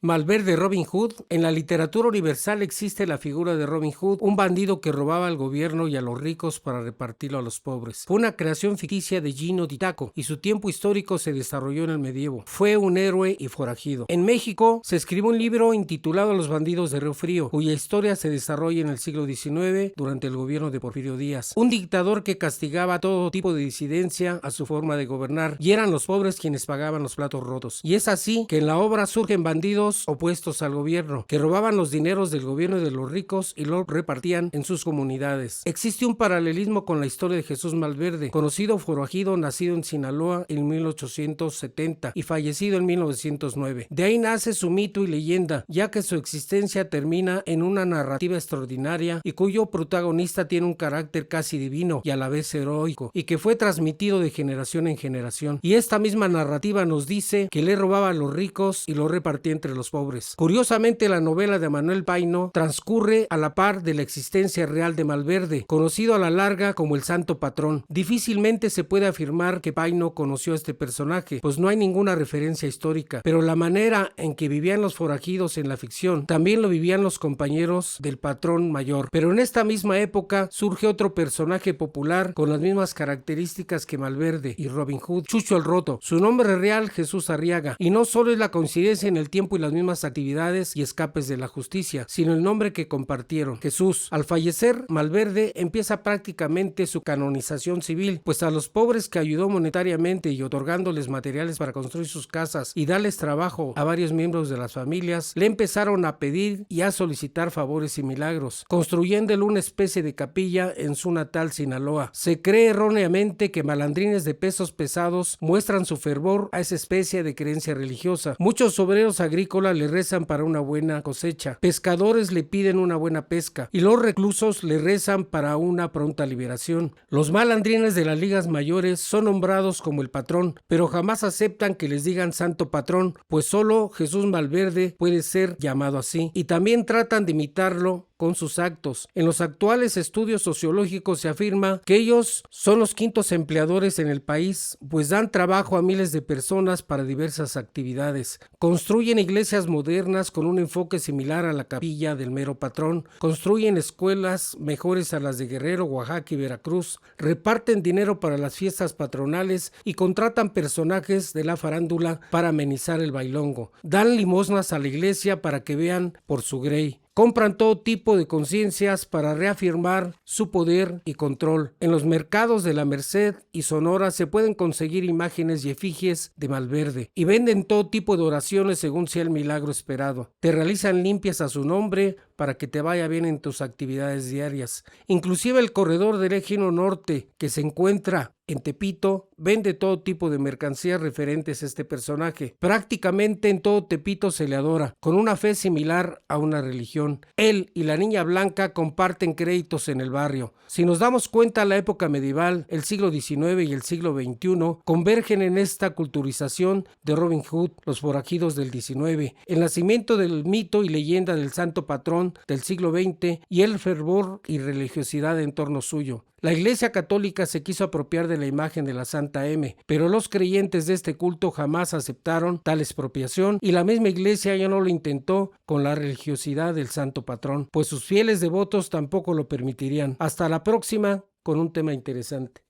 Malverde Robin Hood. En la literatura universal existe la figura de Robin Hood, un bandido que robaba al gobierno y a los ricos para repartirlo a los pobres. Fue una creación ficticia de Gino di Tacco y su tiempo histórico se desarrolló en el medievo. Fue un héroe y forajido. En México se escribió un libro intitulado Los bandidos de Río Frío, cuya historia se desarrolla en el siglo XIX durante el gobierno de Porfirio Díaz, un dictador que castigaba todo tipo de disidencia a su forma de gobernar, y eran los pobres quienes pagaban los platos rotos. Y es así que en la obra surgen bandidos opuestos al gobierno, que robaban los dineros del gobierno y de los ricos y los repartían en sus comunidades. Existe un paralelismo con la historia de Jesús Malverde, conocido forajido nacido en Sinaloa en 1870 y fallecido en 1909. De ahí nace su mito y leyenda, ya que su existencia termina en una narrativa extraordinaria y cuyo protagonista tiene un carácter casi divino y a la vez heroico, y que fue transmitido de generación en generación. Y esta misma narrativa nos dice que le robaba a los ricos y lo repartía entre los pobres. Curiosamente, la novela de Manuel Paino transcurre a la par de la existencia real de Malverde, conocido a la larga como el Santo Patrón. Difícilmente se puede afirmar que Paino conoció a este personaje, pues no hay ninguna referencia histórica, pero la manera en que vivían los forajidos en la ficción también lo vivían los compañeros del patrón mayor. Pero en esta misma época surge otro personaje popular con las mismas características que Malverde y Robin Hood, Chucho el Roto. Su nombre real, Jesús Arriaga, y no solo es la coincidencia en el tiempo y las mismas actividades y escapes de la justicia, sino el nombre que compartieron, Jesús. Al fallecer Malverde empieza prácticamente su canonización civil, pues a los pobres que ayudó monetariamente y otorgándoles materiales para construir sus casas y darles trabajo a varios miembros de las familias, le empezaron a pedir y a solicitar favores y milagros, construyéndole una especie de capilla en su natal Sinaloa. Se cree erróneamente que malandrines de pesos pesados muestran su fervor a esa especie de creencia religiosa. Muchos obreros agrícolas le rezan para una buena cosecha, pescadores le piden una buena pesca y los reclusos le rezan para una pronta liberación. Los malandrines de las ligas mayores son nombrados como el patrón, pero jamás aceptan que les digan santo patrón, pues solo Jesús Malverde puede ser llamado así, y también tratan de imitarlo con sus actos. En los actuales estudios sociológicos se afirma que ellos son los quintos empleadores en el país, pues dan trabajo a miles de personas para diversas actividades. Construyen iglesias modernas con un enfoque similar a la capilla del mero patrón, construyen escuelas mejores a las de Guerrero, Oaxaca y Veracruz, reparten dinero para las fiestas patronales y contratan personajes de la farándula para amenizar el bailongo. Dan limosnas a la iglesia para que vean por su grey. Compran todo tipo de conciencias para reafirmar su poder y control. En los mercados de la Merced y Sonora se pueden conseguir imágenes y efigies de Malverde y venden todo tipo de oraciones según sea el milagro esperado. Te realizan limpias a su nombre para que te vaya bien en tus actividades diarias. Inclusive el corredor del Eje 1 Norte, que se encuentra en Tepito, vende todo tipo de mercancías referentes a este personaje. Prácticamente en todo Tepito se le adora, con una fe similar a una religión. Él y la Niña Blanca comparten créditos en el barrio. Si nos damos cuenta, la época medieval, el siglo XIX y el siglo XXI convergen en esta culturización de Robin Hood, los forajidos del XIX, el nacimiento del mito y leyenda del santo patrón del siglo XX y el fervor y religiosidad en torno suyo. La Iglesia Católica se quiso apropiar de la imagen de la Santa M, pero los creyentes de este culto jamás aceptaron tal expropiación y la misma Iglesia ya no lo intentó con la religiosidad del Santo Patrón, pues sus fieles devotos tampoco lo permitirían. Hasta la próxima con un tema interesante.